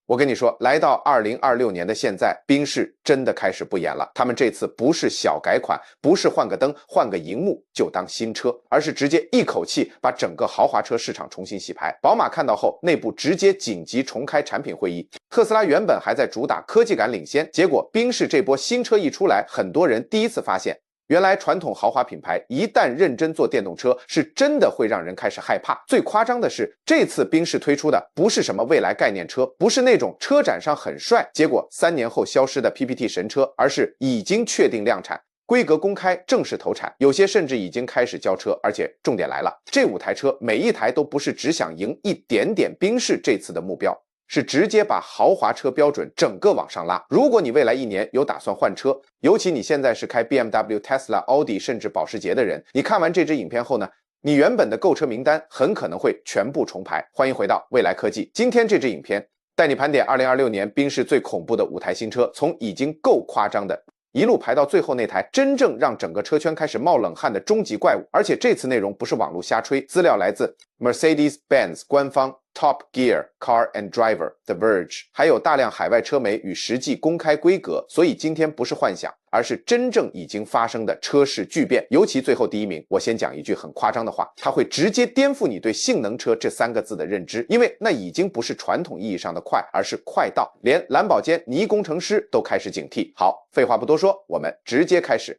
我跟你說，来到2026年的现在，賓士真的開始不演了。他們這次不是小改款，不是換個燈、換個熒幕就當新車，而是直接一口氣把整個豪華車市場重新洗牌。寶馬看到後，內部直接緊急重開產品會議。特斯拉原本還在主打科技感領先，結果賓士這波新車一出來，很多人第一次發現，原來傳統豪華品牌一旦認真做電動車，是真的會讓人開始害怕。最誇張的是，這次賓士推出的不是什麼未來概念車，不是那種車展上很帥，結果3年後消失的 PPT 神車，而是已經確定量產，規格公開，正式投產，有些甚至已經開始交車。而且重點來了，這5台車每一台都不是只想贏一點點賓士這次的目標，是直接把豪華車標準整個往上拉。如果你未来1年有打算換車，尤其你現在是開 BMW、Tesla、奧迪甚至保时捷的人，你看完这支影片後呢，你原本的购車名单很可能会全部重排。歡迎回到未來科技，今天這支影片帶你盤點2026年賓士最恐怖的5台新車，從已經夠誇張的一路排到最後那台真正讓整個車圈開始冒冷汗的終極怪物。而且這次內容不是網絡瞎吹，資料來自 Mercedes-Benz 官方Top Gear Car and Driver、The Verge， 還有大量海外車媒與實際公開規格，所以今天不是幻想，而是真正已經發生的車市巨變。尤其最後第1名，我先講一句很誇張的話，它會直接顛覆你對性能車這3個字的認知，因為那已經不是傳統意義上的快，而是快到連藍寶堅倪工程師都開始警惕。好，廢話不多說，我們直接開始。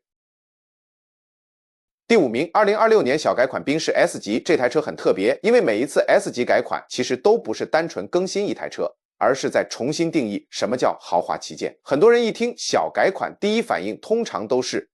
第5名，2026年小改款賓士 S 級，這台車很特別，因為每一次 S 級改款其實都不是單純更新一台車，而是在重新定義什麼叫豪華旗艦。很多人一聽小改款，第一反應通常都是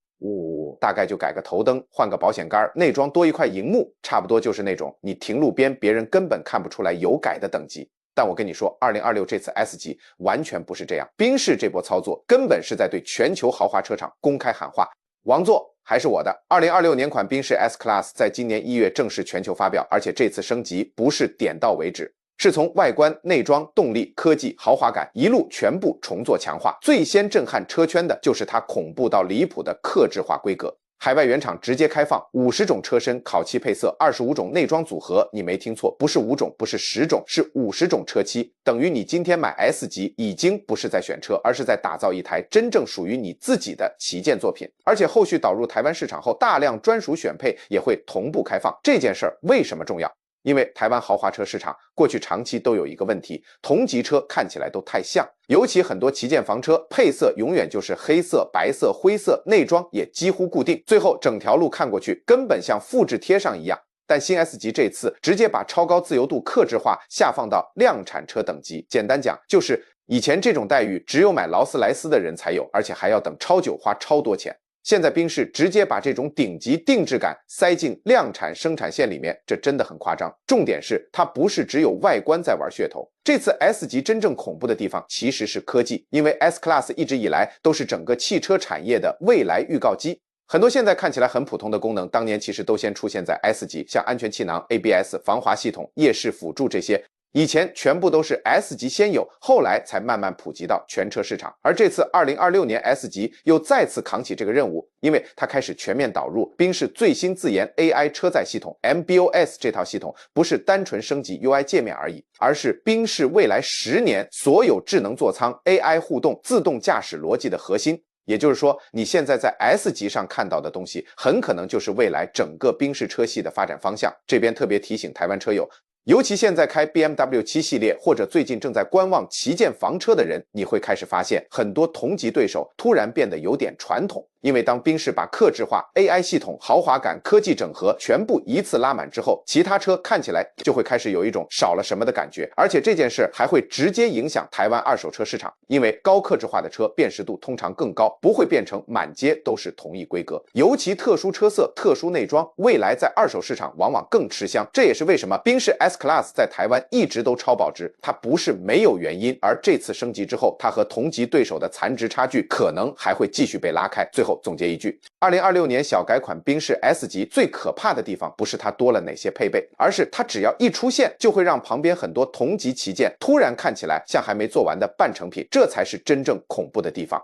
大概就改個頭燈，換個保險桿，內裝多一塊熒幕，差不多就是那種你停路邊別人根本看不出來有改的等級。但我跟你說，2026这次 S 級完全不是這樣，賓士這波操作根本是在對全球豪華車廠公開喊話，王座還是我的。2026年款賓士 S Class 在今年1月正式全球發表，而且這次升級不是點到為止，是從外觀、內裝、動力、科技、豪華感一路全部重做強化。最先震撼車圈的就是它恐怖到離譜的客製化規格。海外原廠直接開放50種車身烤漆配色，25種內裝組合，你沒聽錯，不是5種，不是10種，是50種車漆，等於你今天買 S 級已經不是在選車，而是在打造一台真正屬於你自己的旗艦作品。而且後續導入台灣市場後，大量專屬選配也會同步開放。這件事兒為什麼重要？因為台灣豪華車市場過去長期都有一個問題，同級車看起來都太像，尤其很多旗艦房車配色永遠就是黑色、白色、灰色，內裝也幾乎固定，最後整條路看過去根本像複製貼上一樣。但新 S 級這次直接把超高自由度客製化下放到量產車等級，簡單講就是以前這種待遇只有買勞斯萊斯的人才有，而且還要等超久，花超多錢。現在賓士直接把這種頂級定制感塞進量產生產線裡面，這真的很誇張。重點是它不是只有外觀在玩噱頭，這次 S 級真正恐怖的地方其實是科技，因為 S Class 一直以來都是整個汽車產業的未來預告機。很多現在看起來很普通的功能，當年其實都先出現在 S 級，像安全氣囊、ABS、防滑系統、夜視輔助這些。以前全部都是 S 級先有，後來才慢慢普及到全車市場。而這次2026年 S 級又再次扛起這個任務，因為它開始全面導入賓士最新自研 AI 車載系統 MBOS 這套系統，不是單純升級 UI 界面而已，而是賓士未來10年所有智能座艙 AI 互動自動駕駛邏輯的核心。也就是說，你現在在 S 級上看到的東西，很可能就是未来整個賓士車系的發展方向。這邊特別提醒台灣車友，尤其現在開 BMW 7系列或者最近正在觀望旗艦房車的人，你會開始發現很多同級對手突然變得有點傳統。因為當賓士把客製化、AI 系統、豪華感、科技整合全部一次拉滿之後，其他車看起來就會開始有一種少了什麼的感覺。而且這件事還會直接影響台灣二手車市场，因為高客製化的車辨識度通常更高，不會變成滿街都是同一規格。尤其特殊車色、特殊內裝，未來在二手市場往往更吃香。這也是為什麼賓士 S Class 在台灣一直都超保值，它不是沒有原因。而這次升級之後，它和同級對手的殘值差距可能還會繼續被拉開。最後總結一句，2026年小改款賓士 S 級最可怕的地方不是它多了哪些配備，而是它只要一出現就會讓旁邊很多同級旗艦突然看起來像還沒做完的半成品，這才是真正恐怖的地方。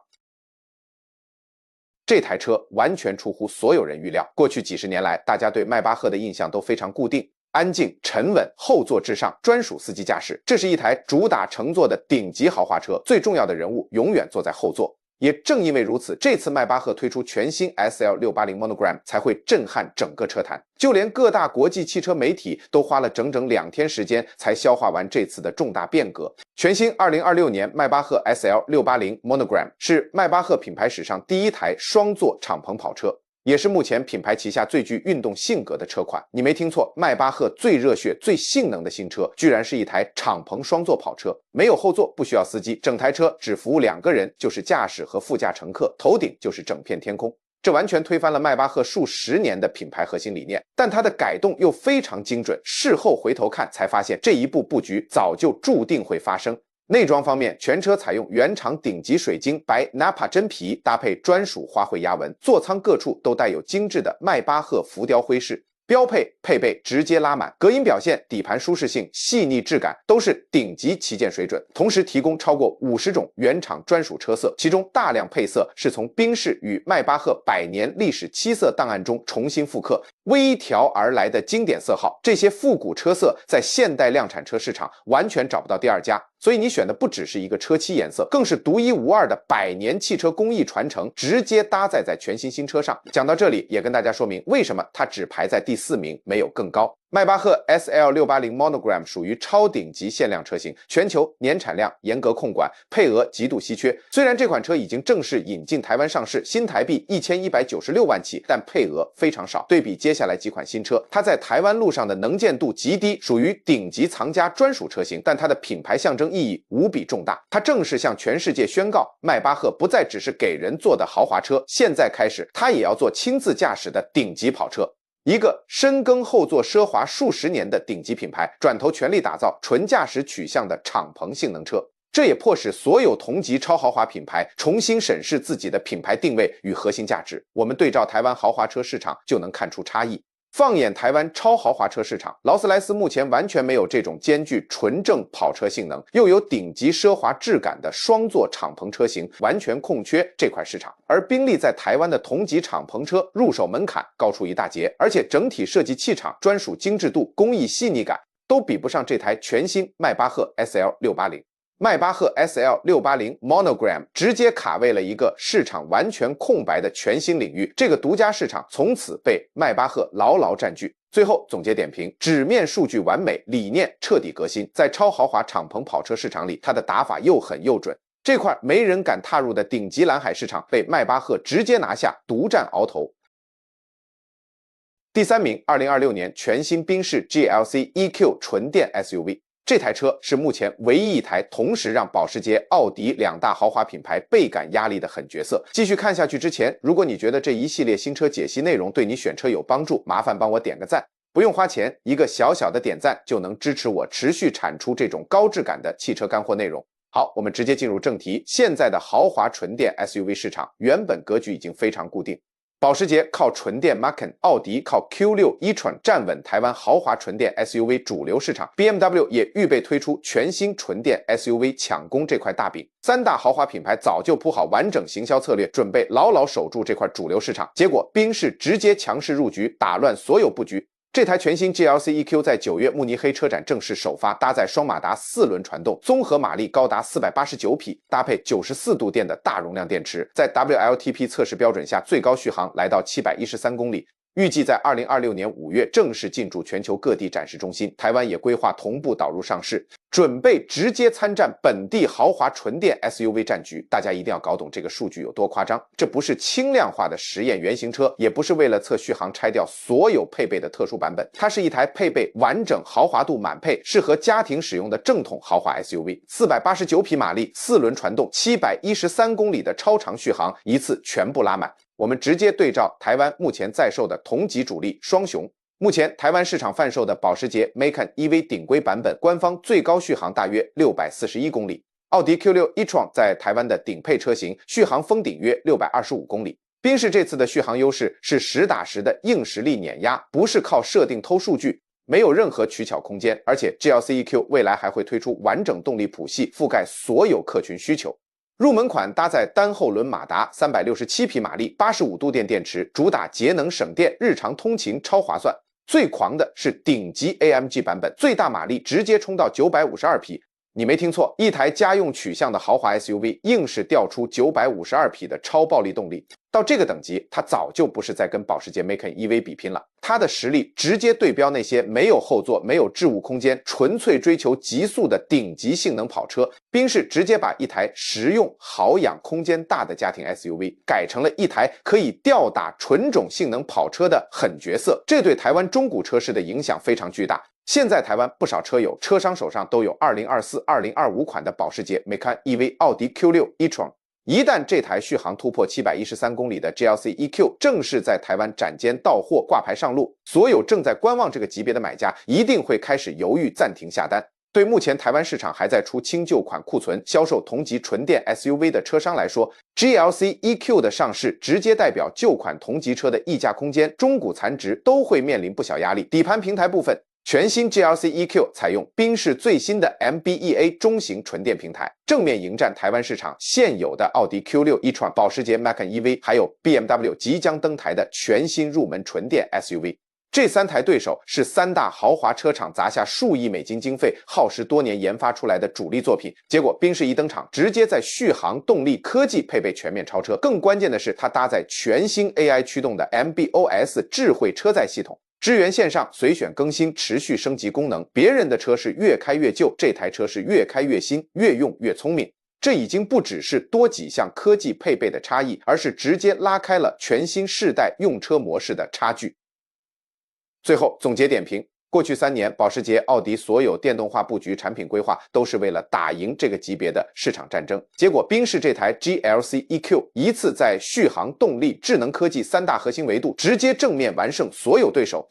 這台車完全出乎所有人預料，過去幾十年來大家對邁巴赫的印象都非常固定，安靜、沉穩，後座至上，專屬司機駕駛。這是一台主打乘坐的頂級豪華車，最重要的人物永遠坐在後座。也正因為如此，這次邁巴赫推出全新 SL680 Monogram 才會震撼整個車壇，就連各大國際汽車媒體都花了整整2天時間才消化完這次的重大變革。全新2026年邁巴赫 SL680 Monogram 是邁巴赫品牌史上第一台雙座敞篷跑車，也是目前品牌旗下最具運動性格的車款。你沒聽錯，邁巴赫最熱血、最性能的新車，居然是一台敞篷雙座跑車，沒有後座，不需要司機，整台車只服務2個人，就是駕駛和副駕乘客，頭頂就是整片天空。這完全推翻了邁巴赫數十年的品牌核心理念，但它的改動又非常精準。事後回頭看，才發现這一步布局早就注定會發生。內裝方面，全車採用原廠頂級水晶白 Nappa 真皮，搭配專屬花卉壓紋，座艙各處都帶有精緻的邁巴赫浮雕徽飾。標配配備直接拉滿，隔音表現、底盤舒適性、細膩質感都是頂級旗艦水準，同時提供超過50種原廠專屬車色，其中大量配色是從賓士與邁巴赫100年歷史7色檔案中重新復刻，微調而來的經典色號。這些復古車色在現代量產車市場完全找不到第二家，所以你選的不只是一個車漆顏色，更是獨一無二的100年汽車工藝傳承，直接搭載在全新新車上。講到這裡，也跟大家說明為什麼它只排在第4名，沒有更高。邁巴赫 SL680 Monogram 屬於超頂級限量車型，全球年產量嚴格控管，配額極度稀缺。雖然這款車已經正式引進台灣上市，新台幣1196萬起，但配額非常少。對比接下來幾款新車，它在台灣路上的能見度極低，屬於頂級藏家專屬車型，但它的品牌象徵意義無比重大。它正式向全世界宣告，邁巴赫不再只是給人坐的豪華車，現在開始，它也要做親自駕駛的頂級跑車。一個深耕後座奢華數十年的頂級品牌，轉頭全力打造純駕駛取向的敞篷性能車，這也迫使所有同級超豪華品牌重新審視自己的品牌定位與核心價值。我們對照台灣豪華車市場就能看出差異。放眼台灣超豪華車市場，勞斯萊斯目前完全沒有這種兼具純正跑車性能又有頂級奢華質感的雙座敞篷車型，完全空缺這塊市場。而賓利在台灣的同級敞篷車入手門檻高出一大截，而且整體設計氣場、專屬精緻度、工藝細膩感都比不上這台全新邁巴赫 SL680。邁巴赫 SL680 Monogram 直接卡位了一個市場完全空白的全新領域，這個獨家市場從此被邁巴赫牢牢佔據。最後總結點評：紙面數據完美，理念徹底革新。在超豪華敞篷跑車市場裡，它的打法又狠又準。這塊沒人敢踏入的頂級藍海市場被邁巴赫直接拿下，獨佔鰲頭。第3名，2026年全新賓士 GLC EQ 純電 SUV。這台車是目前唯一一台同時讓保時捷、奧迪2大豪華品牌倍感壓力的狠角色。繼續看下去之前，如果你覺得這一系列新車解析內容對你選車有幫助，麻煩幫我點個讚，不用花錢，一個小小的點讚就能支持我持續產出這種高質感的汽車乾貨內容。好，我們直接進入正題。現在的豪華純電 SUV 市場原本格局已經非常固定。保時捷靠純電 Macan， 奧迪靠 Q6 e-tron 站穩台灣豪華純電 SUV 主流市場 ，BMW 也預備推出全新純電 SUV 搶攻這塊大餅。3大豪華品牌早就鋪好完整行銷策略，準備牢牢守住這塊主流市場。結果賓士直接強勢入局，打亂所有布局。這台全新 GLC EQ 在9月慕尼黑車展正式首發，搭載雙馬達4輪傳動，綜合馬力高達489匹，搭配94度電的大容量電池，在 WLTP 測試標準下，最高續航來到713公里。預計在2026年5月正式進駐全球各地展示中心，台灣也規劃同步導入上市，準備直接參戰本地豪華純電 SUV 戰局。大家一定要搞懂這個數據有多誇張，這不是輕量化的實驗原型車，也不是為了測續航拆掉所有配備的特殊版本，它是一台配備完整豪華度滿配、適合家庭使用的正統豪華 SUV。489匹馬力，4輪傳動，713公里的超長續航，一次全部拉滿。我們直接對照台灣目前在售的同級主力雙雄，目前台灣市場販售的保時捷 Macan EV 頂規版本，官方最高續航大約641公里；奧迪 Q6 e-tron 在台灣的頂配車型，續航封頂約625公里。賓士這次的續航優勢是實打實的硬實力碾壓，不是靠設定偷數據，沒有任何取巧空間。而且 GLC EQ 未來還會推出完整動力譜系，覆蓋所有客群需求。入門款搭載單後輪馬達，367匹馬力，85度電電池，主打節能省電，日常通勤超划算。最狂的是頂級 AMG 版本，最大馬力直接衝到952匹。你沒聽錯，一台家用取向的豪華 SUV 硬是調出952匹的超暴力動力。到這個等級，它早就不是在跟保時捷 Macan EV 比拼了，它的實力直接對標那些沒有後座、沒有置物空間、純粹追求極速的頂級性能跑車。賓士直接把一台實用、好養、空間大的家庭 SUV 改成了一台可以吊打純種性能跑車的狠角色，這對台灣中古車市的影響非常巨大。現在台灣不少車友、車商手上都有2024、2025款的保时捷 Macan EV、奧迪 Q6 e-tron。一旦這台續航突破713公里的 GLC EQ 正式在台灣展間到貨掛牌上路，所有正在觀望這個級別的買家一定會開始猶豫暫停下單。對目前台灣市場還在出清舊款庫存、銷售同級純電 SUV 的車商來說， GLC EQ 的上市直接代表舊款同級車的溢價空間、中古殘值都會面臨不小壓力。底盤平台部分，全新 GLC EQ 採用賓士最新的 MB.EA 中型純電平台，正面迎戰台灣市場現有的奧迪 Q6 e-tron、保時捷 Macan EV， 還有 BMW 即將登台的全新入門純電 SUV。這三台對手是三大豪華車廠砸下數億美金經費，耗時多年研發出來的主力作品。結果賓士一登場，直接在續航、動力、科技配備全面超車。更關鍵的是，它搭載全新 AI 驅動的 MB.OS 智慧車載系統，支援線上隨選更新、持續升級功能。別人的車是越開越舊，這台車是越開越新，越用越聰明。這已經不只是多幾項科技配備的差異，而是直接拉開了全新世代用車模式的差距。最後總結點評，過去3年，保時捷、奧迪所有電動化布局、產品規劃都是為了打贏這個級別的市場戰爭。結果，賓士這台 GLC EQ 一次在續航、動力、智能科技三大核心維度直接正面完勝所有對手。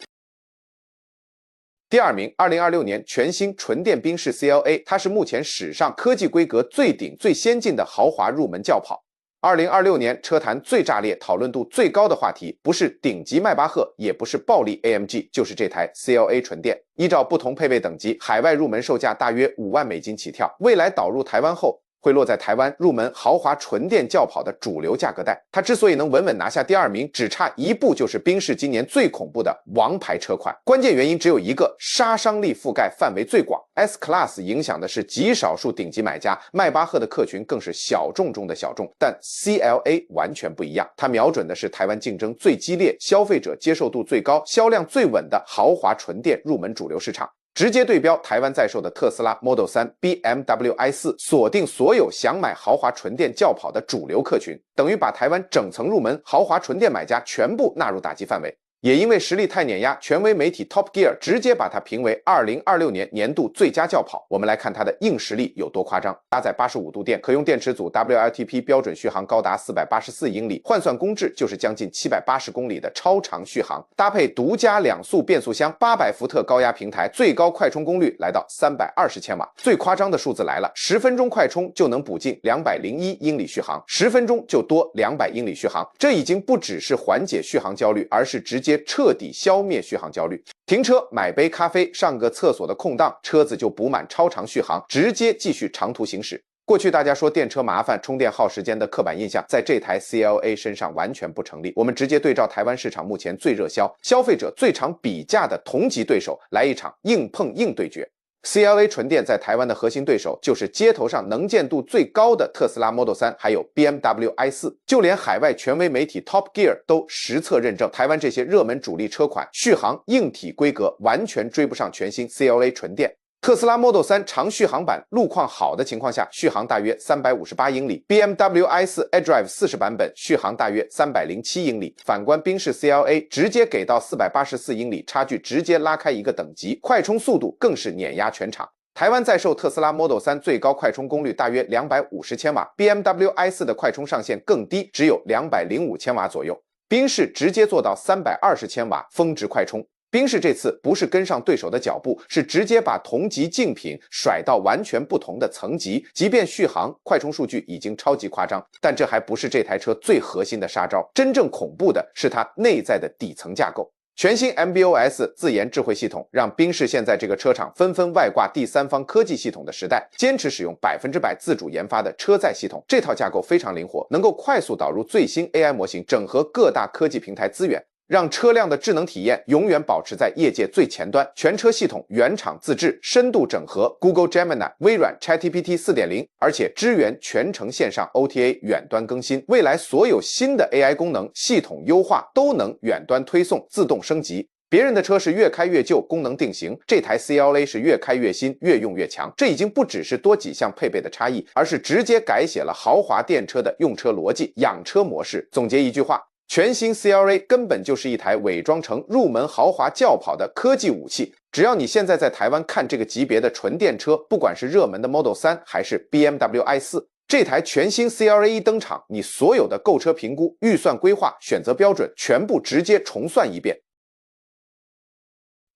第二名，2026年全新純電賓士 CLA， 它是目前史上科技規格最頂、最先進的豪華入門轎跑。2026年車壇最炸裂、討論度最高的話題，不是頂級邁巴赫，也不是暴力 AMG， 就是這台 CLA 純電。依照不同配備等級，海外入門售價大約5萬美金起跳，未來導入台灣後，會落在台灣入門豪華純電轎跑的主流價格帶。它之所以能穩穩拿下第二名，只差一步就是賓士今年最恐怖的王牌車款。關鍵原因只有一個，殺傷力覆蓋範圍最廣。S-Class 影響的是極少數頂級買家，邁巴赫的客群更是小眾中的小眾。但 CLA 完全不一樣，它瞄準的是台灣競爭最激烈、消費者接受度最高、銷量最穩的豪華純電入門主流市場。直接對標台灣在售的特斯拉 Model 3、BMW i4， 鎖定所有想買豪華純電轎跑的主流客群，等於把台灣整層入門豪華純電買家全部納入打擊範圍。也因為實力太碾壓，權威媒體 Top Gear 直接把它評為2026年年度最佳轎跑。我們來看它的硬實力有多誇張。搭載85度電，可用電池組 WLTP 標準續航高達484英里，換算公制就是將近780公里的超長續航。搭配獨家2速變速箱，800伏特高壓平台，最高快充功率來到320千瓦。最誇張的數字來了，10分鐘快充就能補進201英里續航，10分鐘就多200英里續航。這已經不只是緩解續航焦慮，而是直接徹底消滅續航焦慮。停車買杯咖啡上個廁所的空檔，車子就補滿超長續航，直接繼續長途行駛。過去大家說電車麻煩、充電耗時間的刻板印象，在這台 CLA 身上完全不成立。我們直接對照台灣市場目前最熱銷、消費者最常比價的同級對手，來一場硬碰硬对決。CLA 純電在台灣的核心對手就是街頭上能見度最高的特斯拉 Model 3，還有 BMW i4。就連海外權威媒體 Top Gear 都實測認證，台灣這些熱門主力車款續航、硬體規格完全追不上全新 CLA 純電。特斯拉 Model 3長續航版路況好的情況下，續航大約358英里 ；BMW i4 iDrive 40版本續航大約307英里。反觀賓士 CLA 直接給到484英里，差距直接拉開一個等級，快充速度更是碾壓全場。台灣在售特斯拉 Model 3最高快充功率大約250千瓦 ，BMW i4 的快充上限更低，只有205千瓦左右。賓士直接做到320千瓦峰值快充。賓士這次不是跟上對手的腳步，是直接把同級競品甩到完全不同的層級。即便續航、快充數據已經超級誇張，但這還不是這台車最核心的殺招。真正恐怖的是它內在的底層架構。全新 MB.OS 自研智慧系統，讓賓士現在這個車廠紛紛外掛第三方科技系統的時代，堅持使用100%自主研發的車載系統。這套架構非常靈活，能夠快速導入最新 AI 模型，整合各大科技平台資源。讓車輛的智能體驗永遠保持在業界最前端。全車系統原廠自制，深度整合 Google Gemini、微軟 ChatGPT 4.0， 而且支援全程線上 OTA 遠端更新。未來所有新的 AI 功能、系統優化都能遠端推送、自動升級。別人的車是越開越舊，功能定型，這台 CLA 是越開越新，越用越強。這已經不只是多幾項配備的差異，而是直接改寫了豪華電車的用車邏輯、養車模式。總結一句話，全新 CLA 根本就是一台偽裝成入門豪華轎跑的科技武器。只要你現在在台灣看這個級別的純電車，不管是熱門的 Model 3還是 BMW i4，這台全新 CLA 一登場，你所有的購車評估、預算規劃、選擇標準全部直接重算一遍。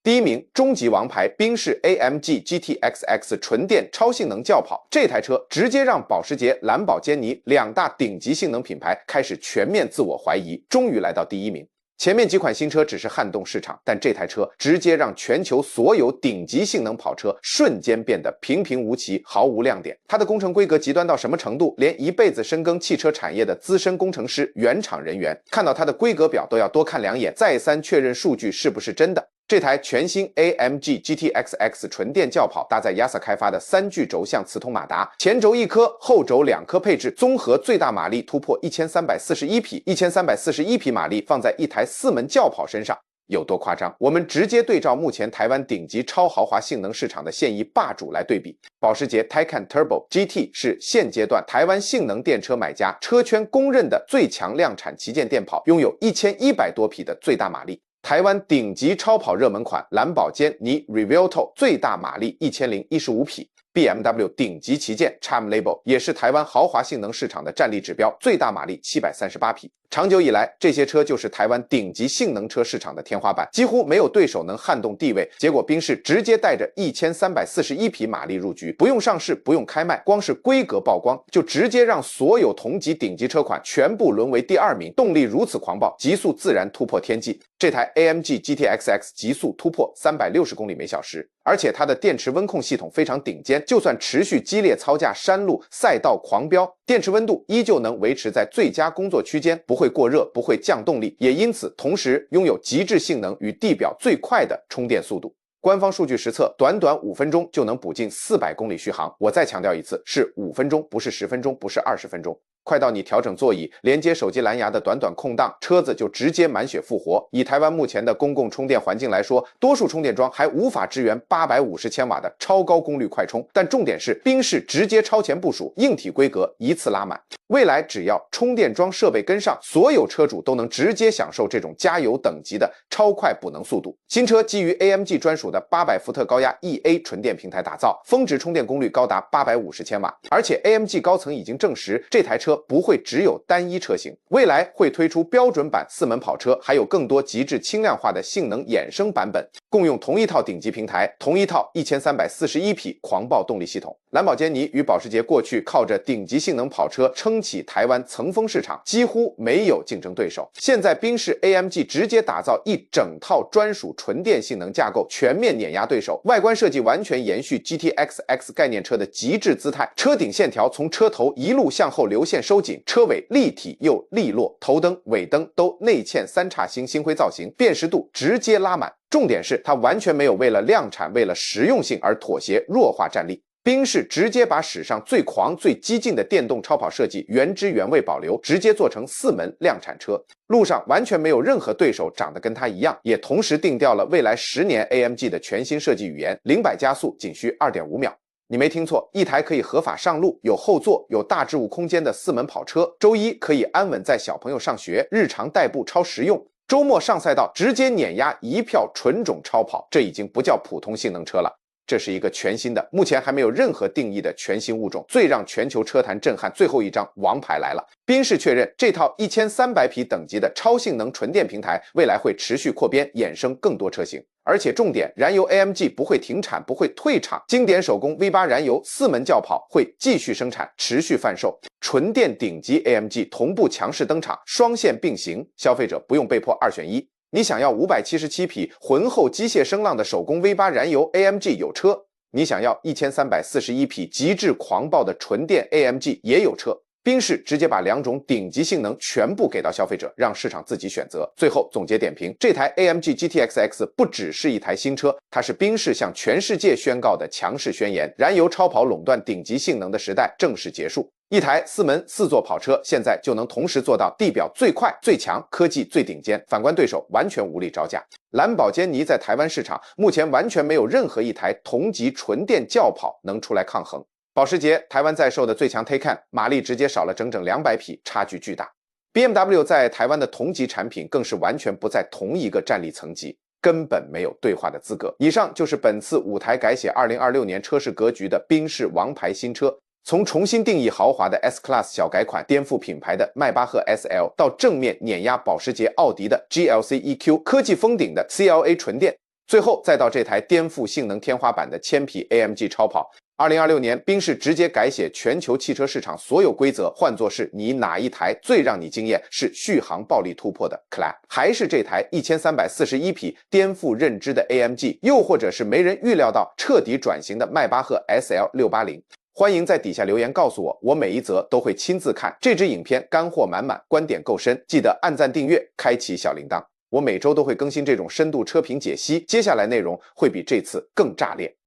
第一名，終極王牌賓士 AMG GT-XX 純電超性能轎跑，這台車直接讓保時捷、藍寶堅尼兩大頂級性能品牌開始全面自我懷疑，終於來到第一名。前面幾款新車只是撼動市場，但這台車直接讓全球所有頂級性能跑車瞬間變得平平無奇，毫無亮点。它的工程規格極端到什麼程度？連一輩子深耕汽車產業的資深工程師、原廠人員看到它的規格表都要多看兩眼，再三確認數據是不是真的。這台全新 AMG GT-XX 純電轎跑搭載 YASA 開發的3具軸向磁通馬達，前軸1顆，後軸2顆配置，綜合最大馬力突破1341匹，1341匹馬力放在一台4門轎跑身上，有多誇張？我們直接對照目前台灣頂級超豪華性能市場的現役霸主來對比，保時捷 Taycan Turbo GT 是現階段台灣性能電車買家車圈公認的最強量產旗艦電跑，擁有1100多匹的最大馬力。台灣頂級超跑熱門款藍寶堅尼 Revuelto 最大馬力1015匹。BMW 頂級旗艦 Charm Label 也是台灣豪華性能市場的戰力指標，最大馬力738匹。長久以來，這些車就是台灣頂級性能車市場的天花板，幾乎沒有對手能撼動地位。結果賓士直接帶着1341匹馬力入局，不用上市，不用開賣，光是規格曝光就直接讓所有同級頂級車款全部淪為第2名。動力如此狂暴，極速自然突破天際。這台 AMG GT-XX 極速突破360公里每小時，而且它的電池溫控系統非常頂尖，就算持續激烈操駕山路賽道狂飆，電池溫度依舊能維持在最佳工作區間，不會過熱，不會降動力，也因此同時擁有極致性能與地表最快的充電速度。官方数據實測，短短5分鐘就能補進400公里續航。我再強調一次，是5分鐘，不是10分鐘，不是20分鐘。快到你調整座椅、連接手機藍牙的短短空檔，車子就直接滿血復活。以台灣目前的公共充電環境來說，多數充電樁還無法支援850千瓦的超高功率快充。但重點是，賓士直接超前部署，硬體規格一次拉滿。未來只要充電樁設備跟上，所有車主都能直接享受這種加油等級的超快補能速度。新車基於 AMG 專屬的800伏特高壓 EA 純電平台打造，峰值充電功率高達850千瓦。而且 AMG 高層已經證實，這台車不會只有單一車型，未來會推出標準版4門跑車，還有更多極致輕量化的性能衍生版本，共用同一套頂級平台，同一套1341匹狂暴動力系統。藍寶堅尼與保時捷過去靠着頂級性能跑車撐起台灣層峰市場，幾乎沒有競爭對手。現在賓士 AMG 直接打造一整套專屬純電性能架構，全面碾壓對手。外觀設計完全延續 GT-XX 概念車的極致姿態，車頂線條從車頭一路向後流線收緊，車尾立體又利落，頭燈、尾燈都內嵌3叉星星輝造型，辨識度直接拉滿。重點是它完全沒有為了量產、為了實用性而妥協弱化戰力。賓士直接把史上最狂、最激進的電動超跑設計原汁原味保留，直接做成4門量產車。路上完全沒有任何对手長得跟它一樣，也同時定調了未來10年 AMG 的全新設計語言，0-100加速僅需2.5秒。你沒聽錯，一台可以合法上路、有後座、有大置物空間的4門跑車，周一可以安穩載小朋友上學，日常代步超實用，周末上賽道直接碾壓一票純種超跑，這已經不叫普通性能車了。這是一個全新的，目前還沒有任何定義的全新物種，最讓全球车壇震撼最後一張王牌來了。賓士確認，這套1300匹等級的超性能純電平台，未來會持續擴編，衍生更多車型。而且重點，燃油 AMG 不會停產，不會退場，經典手工 V8 燃油4門轎跑會繼續生產，持續販售。純電頂級 AMG 同步強勢登場，雙線並行，消費者不用被迫2選1。你想要577匹渾厚機械聲浪的手工 V8 燃油 AMG 有車，你想要1341匹極致狂暴的純電 AMG 也有車。賓士直接把兩種頂級性能全部給到消費者，讓市場自己選擇。最後總結點評，這台 AMG GTX-X 不只是一台新車，它是賓士向全世界宣告的強勢宣言，燃油超跑壟斷頂級性能的時代正式結束。一台4門4座跑車現在就能同時做到地表最快、最強、科技最頂尖，反觀對手完全無力招架。藍寶堅尼在台灣市場目前完全沒有任何一台同級純電轎跑能出來抗衡。保時捷台灣在售的最強 Taycan 馬力直接少了整整200匹，差距巨大。BMW 在台灣的同級產品更是完全不在同一個戰力層級，根本沒有對話的資格。以上就是本次5台改寫2026年車市格局的賓士王牌新車。從重新定義豪華的 S-Class 小改款顛覆品牌的邁巴赫 SL， 到正面碾壓保時捷、奧迪的 GLC EQ， 科技封頂的 CLA 純電，最後再到這台顛覆性能天花板的千匹 AMG 超跑。2026年，賓士直接改寫全球汽車市場所有規則，換作是你哪一台最讓你驚豔？是續航暴力突破的 Clap， 還是這台1341匹顛覆認知的 AMG， 又或者是沒人預料到徹底轉型的邁巴赫 SL680？歡迎在底下留言告訴我，我每一則都會親自看。這支影片乾貨滿滿，觀點夠深，記得按讚訂閱，開啟小鈴鐺。我每周都會更新這種深度車評解析，接下來內容會比這次更炸裂。